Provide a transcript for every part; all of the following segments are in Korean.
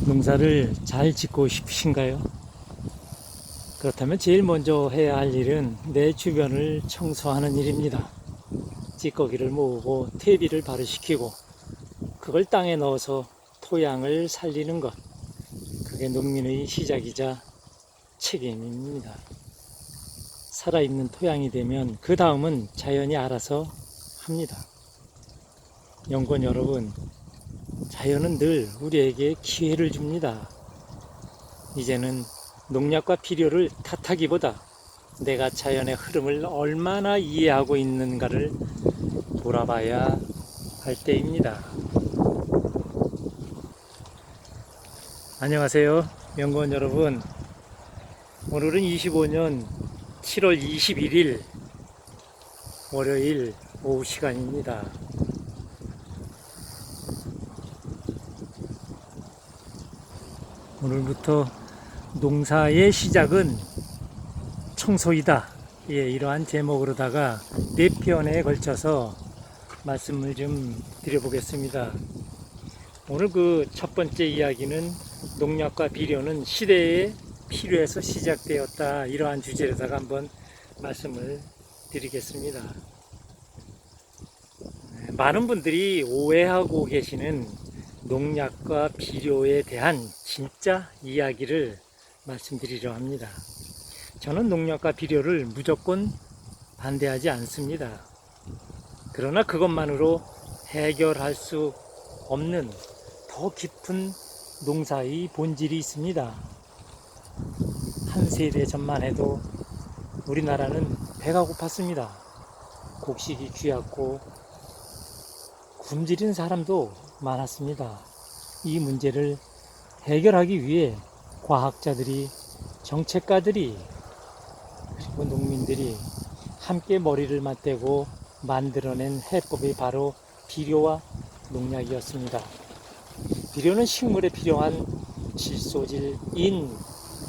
농사를 잘 짓고 싶으신가요? 그렇다면 제일 먼저 해야 할 일은 내 주변을 청소하는 일입니다. 찌꺼기를 모으고 퇴비를 발효시키고 그걸 땅에 넣어서 토양을 살리는 것, 그게 농민의 시작이자 책임입니다. 살아있는 토양이 되면 그 다음은 자연이 알아서 합니다. 연구원 여러분, 자연은 늘 우리에게 기회를 줍니다. 이제는 농약과 비료를 탓하기보다 내가 자연의 흐름을 얼마나 이해하고 있는가를 돌아봐야 할 때입니다. 안녕하세요, 연구원 여러분. 오늘은 25년 7월 21일 월요일 오후 시간입니다. 오늘부터 농사의 시작은 청소이다. 이러한 제목으로다가 4편에 걸쳐서 말씀을 좀 드려보겠습니다. 오늘 그 첫 번째 이야기는 농약과 비료는 시대에 필요해서 시작되었다. 이러한 주제로다가 한번 말씀을 드리겠습니다. 많은 분들이 오해하고 계시는 농약과 비료에 대한 진짜 이야기를 말씀드리려 합니다. 저는 농약과 비료를 무조건 반대하지 않습니다. 그러나 그것만으로 해결할 수 없는 더 깊은 농사의 본질이 있습니다. 한 세대 전만 해도 우리나라는 배가 고팠습니다. 곡식이 귀했고 굶주린 사람도 많았습니다. 이 문제를 해결하기 위해 과학자들이, 정책가들이, 그리고 농민들이 함께 머리를 맞대고 만들어낸 해법이 바로 비료와 농약이었습니다. 비료는 식물에 필요한 질소질, 인,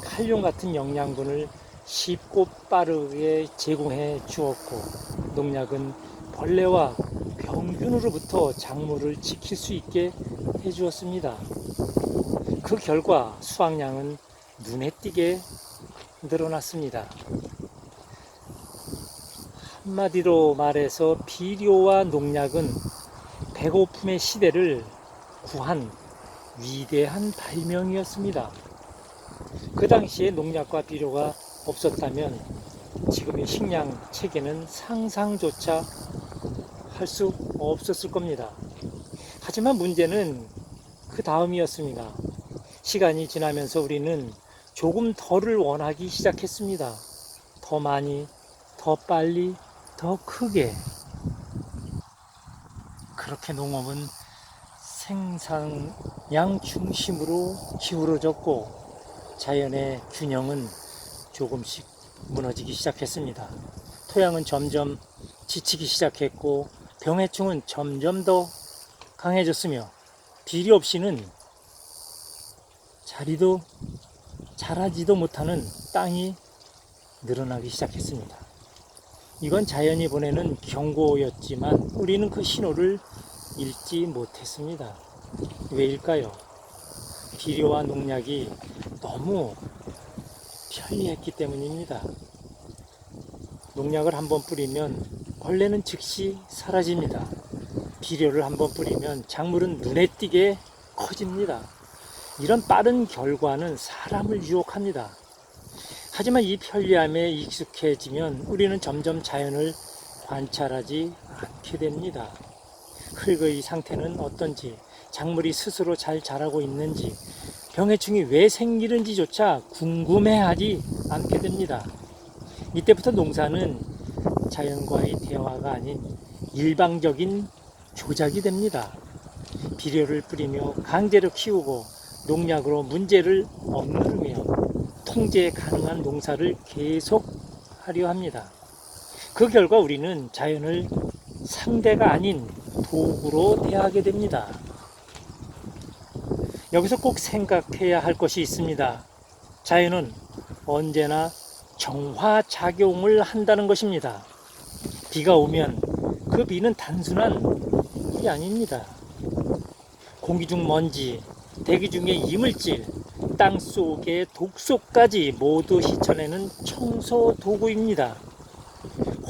칼륨 같은 영양분을 쉽고 빠르게 제공해 주었고, 농약은 벌레와 병균으로부터 작물을 지킬 수 있게 해주었습니다. 그 결과 수확량은 눈에 띄게 늘어났습니다. 한마디로 말해서 비료와 농약은 배고픔의 시대를 구한 위대한 발명이었습니다. 그 당시에 농약과 비료가 없었다면 지금의 식량 체계는 상상조차 할 수 없었을 겁니다. 하지만 문제는 그 다음이었습니다. 시간이 지나면서 우리는 조금 덜을 원하기 시작했습니다. 더 많이, 더 빨리, 더 크게. 그렇게 농업은 생산량 중심으로 기울어졌고 자연의 균형은 조금씩 무너지기 시작했습니다. 토양은 점점 지치기 시작했고 병해충은 점점 더 강해졌으며 비료 없이는 자라지도 못하는 땅이 늘어나기 시작했습니다. 이건 자연이 보내는 경고였지만 우리는 그 신호를 읽지 못했습니다. 왜일까요? 비료와 농약이 너무 편리했기 때문입니다. 농약을 한번 뿌리면 벌레는 즉시 사라집니다. 비료를 한번 뿌리면 작물은 눈에 띄게 커집니다. 이런 빠른 결과는 사람을 유혹합니다. 하지만 이 편리함에 익숙해지면 우리는 점점 자연을 관찰하지 않게 됩니다. 흙의 상태는 어떤지, 작물이 스스로 잘 자라고 있는지, 병해충이 왜 생기는지조차 궁금해하지 않게 됩니다. 이때부터 농사는 자연과의 대화가 아닌 일방적인 조작이 됩니다. 비료를 뿌리며 강제로 키우고 농약으로 문제를 억누르며 통제 가능한 농사를 계속 하려 합니다. 그 결과 우리는 자연을 상대가 아닌 도구로 대하게 됩니다. 여기서 꼭 생각해야 할 것이 있습니다. 자연은 언제나 정화작용을 한다는 것입니다. 비가 오면 그 비는 단순한 물이 아닙니다. 공기 중 먼지, 대기 중의 이물질, 땅 속의 독소까지 모두 씻어내는 청소 도구입니다.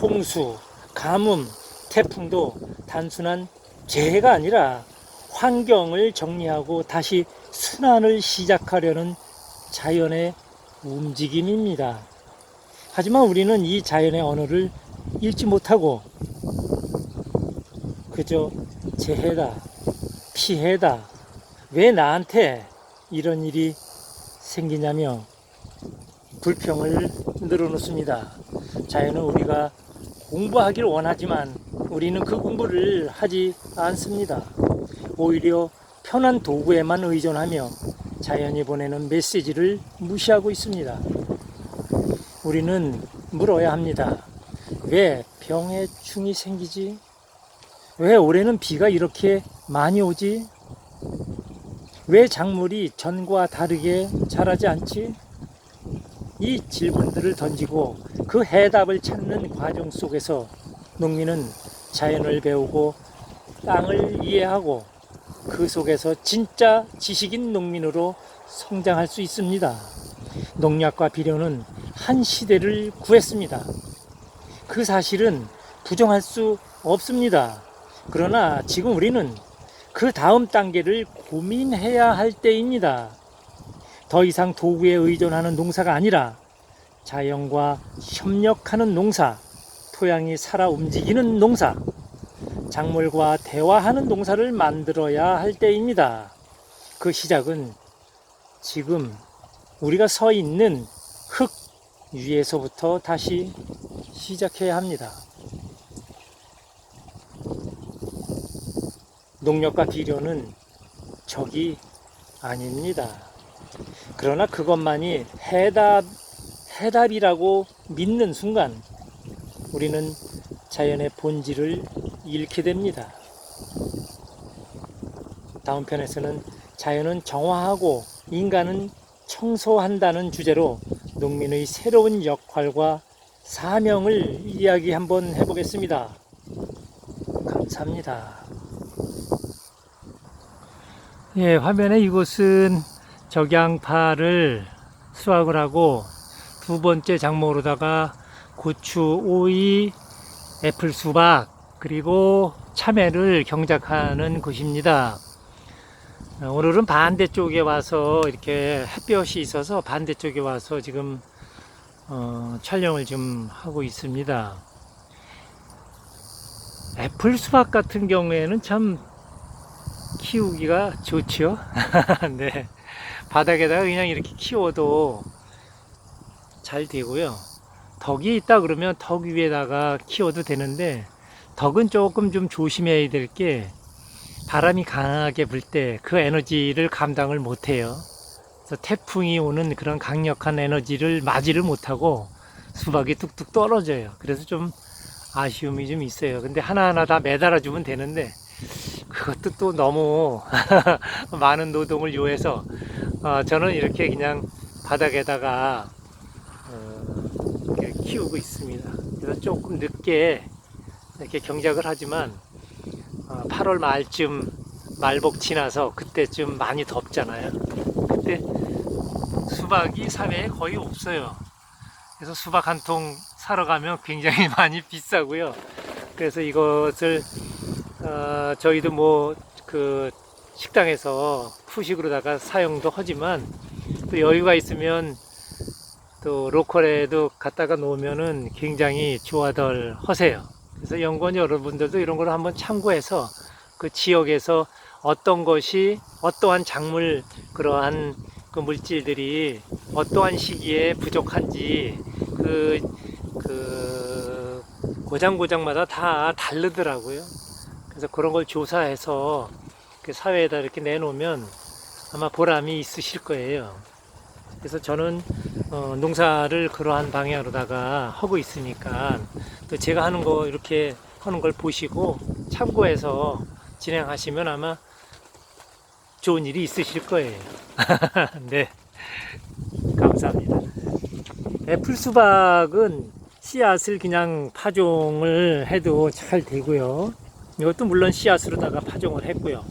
홍수, 가뭄, 태풍도 단순한 재해가 아니라 환경을 정리하고 다시 순환을 시작하려는 자연의 움직임입니다. 하지만 우리는 이 자연의 언어를 읽지 못하고 그저 재해다, 피해다, 왜 나한테 이런 일이 생기냐며 불평을 늘어놓습니다. 자연은 우리가 공부하기를 원하지만 우리는 그 공부를 하지 않습니다. 오히려 편한 도구에만 의존하며 자연이 보내는 메시지를 무시하고 있습니다. 우리는 물어야 합니다. 왜 병해충이 생기지? 왜 올해는 비가 이렇게 많이 오지? 왜 작물이 전과 다르게 자라지 않지? 이 질문들을 던지고 그 해답을 찾는 과정 속에서 농민은 자연을 배우고 땅을 이해하고 그 속에서 진짜 지식인 농민으로 성장할 수 있습니다. 농약과 비료는 한 시대를 구했습니다. 그 사실은 부정할 수 없습니다. 그러나 지금 우리는 그 다음 단계를 고민해야 할 때입니다. 더 이상 도구에 의존하는 농사가 아니라 자연과 협력하는 농사, 토양이 살아 움직이는 농사, 작물과 대화하는 농사를 만들어야 할 때입니다. 그 시작은 지금 우리가 서 있는 흙 위에서부터 다시 시작해야 합니다. 농약과 비료는 적이 아닙니다. 그러나 그것만이 해답이라고 믿는 순간 우리는 자연의 본질을 잃게 됩니다. 다음 편에서는 자연은 정화하고 인간은 청소한다는 주제로 농민의 새로운 역할과 사명을 이야기 한번 해보겠습니다. 감사합니다. 예, 화면에 이곳은 적양파를 수확을 하고 두 번째 작물로다가 고추, 오이, 애플 수박 그리고 참외를 경작하는 곳입니다. 오늘은 반대쪽에 와서 이렇게 햇볕이 있어서 반대쪽에 와서 지금 촬영을 좀 하고 있습니다. 애플 수박 같은 경우에는 참 키우기가 좋죠. 네. 바닥에다가 그냥 이렇게 키워도 잘 되고요. 덕이 있다 그러면 덕 위에다가 키워도 되는데 덕은 조금 좀 조심해야 될 게 바람이 강하게 불 때 그 에너지를 감당을 못해요. 그래서 태풍이 오는 그런 강력한 에너지를 맞이를 못하고 수박이 뚝뚝 떨어져요. 그래서 좀 아쉬움이 좀 있어요. 근데 하나하나 다 매달아 주면 되는데 그것도 또 너무 많은 노동을 요해서 저는 이렇게 그냥 바닥에다가 이렇게 키우고 있습니다. 그래서 조금 늦게 이렇게 경작을 하지만 8월 말쯤 말복 지나서 그때쯤 많이 덥잖아요. 그때 수박이 사회에 거의 없어요. 그래서 수박 한 통 사러 가면 굉장히 많이 비싸고요. 그래서 이것을 저희도 뭐 그 식당에서 푸식으로다가 사용도 하지만 또 여유가 있으면 또 로컬에도 갖다가 놓으면은 굉장히 좋아들 하세요. 그래서 연구원 여러분들도 이런 걸 한번 참고해서 그 지역에서 어떤 것이 어떠한 작물 그러한 그 물질들이 어떠한 시기에 부족한지 그 고장마다 다 다르더라고요. 그래서 그런 걸 조사해서 그 사회에다 이렇게 내놓으면 아마 보람이 있으실 거예요. 그래서 저는 농사를 그러한 방향으로다가 하고 있으니까 또 제가 하는 거 이렇게 하는 걸 보시고 참고해서 진행하시면 아마 좋은 일이 있으실 거예요. 네, 감사합니다. 애플 수박은 씨앗을 그냥 파종을 해도 잘 되고요. 이것도 물론 씨앗으로다가 파종을 했고요.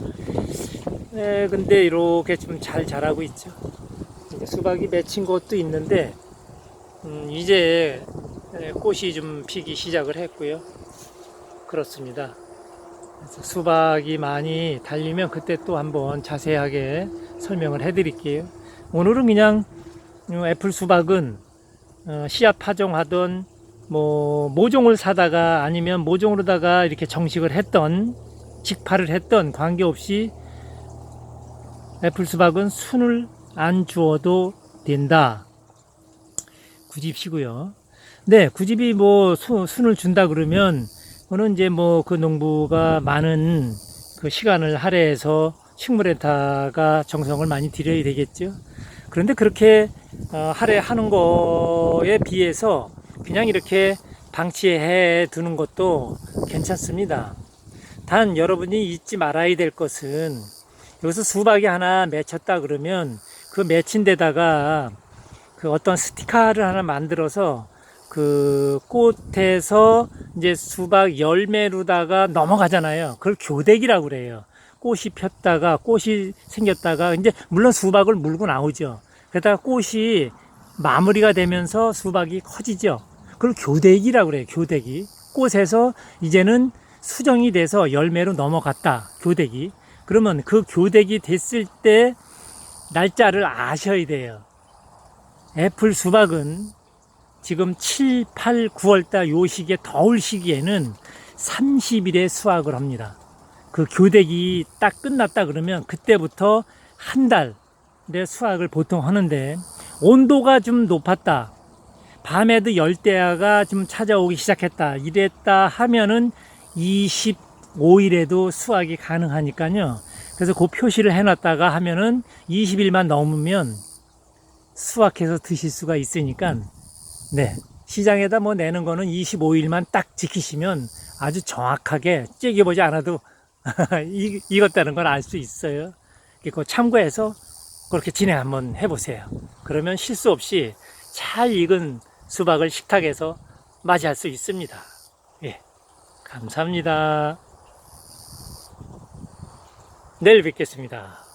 근데 이렇게 좀 잘 자라고 있죠. 이제 수박이 맺힌 곳도 있는데, 이제 꽃이 좀 피기 시작을 했고요. 그렇습니다. 그래서 수박이 많이 달리면 그때 또 한번 자세하게 설명을 해 드릴게요. 오늘은 그냥 애플 수박은 씨앗 파종하던 뭐 모종을 사다가 아니면 모종으로다가 이렇게 정식을 했던 직파를 했던 관계없이 애플 수박은 순을 안 주어도 된다. 구집시고요. 네, 구집이 뭐 순을 준다 그러면 그거는 이제 뭐 그 농부가 많은 그 시간을 할애해서 식물에다가 정성을 많이 들여야 되겠죠. 그런데 그렇게 할애하는 거에 비해서 그냥 이렇게 방치해 두는 것도 괜찮습니다. 단 여러분이 잊지 말아야 될 것은 여기서 수박이 하나 맺혔다 그러면 그 맺힌 데다가 그 어떤 스티커를 하나 만들어서 그 꽃에서 이제 수박 열매로다가 넘어가잖아요. 그걸 교대기라고 그래요. 꽃이 폈다가 꽃이 생겼다가 이제 물론 수박을 물고 나오죠. 그러다가 꽃이 마무리가 되면서 수박이 커지죠. 그걸 교대기라고 그래요. 교대기. 꽃에서 이제는 수정이 돼서 열매로 넘어갔다. 교대기. 그러면 그 교대기 됐을 때 날짜를 아셔야 돼요. 애플 수박은 지금 7, 8, 9월달 요 시기에 더울 시기에는 30일에 수확을 합니다. 그 교대기 딱 끝났다 그러면 그때부터 한 달에 수확을 보통 하는데 온도가 좀 높았다. 밤에도 열대야가 좀 찾아오기 시작했다. 이랬다 하면은 25일에도 수확이 가능하니까요. 그래서 그 표시를 해놨다가 하면은 20일만 넘으면 수확해서 드실 수가 있으니까 네, 시장에다 뭐 내는 거는 25일만 딱 지키시면 아주 정확하게 째겨보지 않아도 익었다는 걸 알 수 있어요. 그거 참고해서 그렇게 진행 한번 해보세요. 그러면 실수 없이 잘 익은 수박을 식탁에서 맞이할 수 있습니다. 예, 감사합니다. 내일 뵙겠습니다.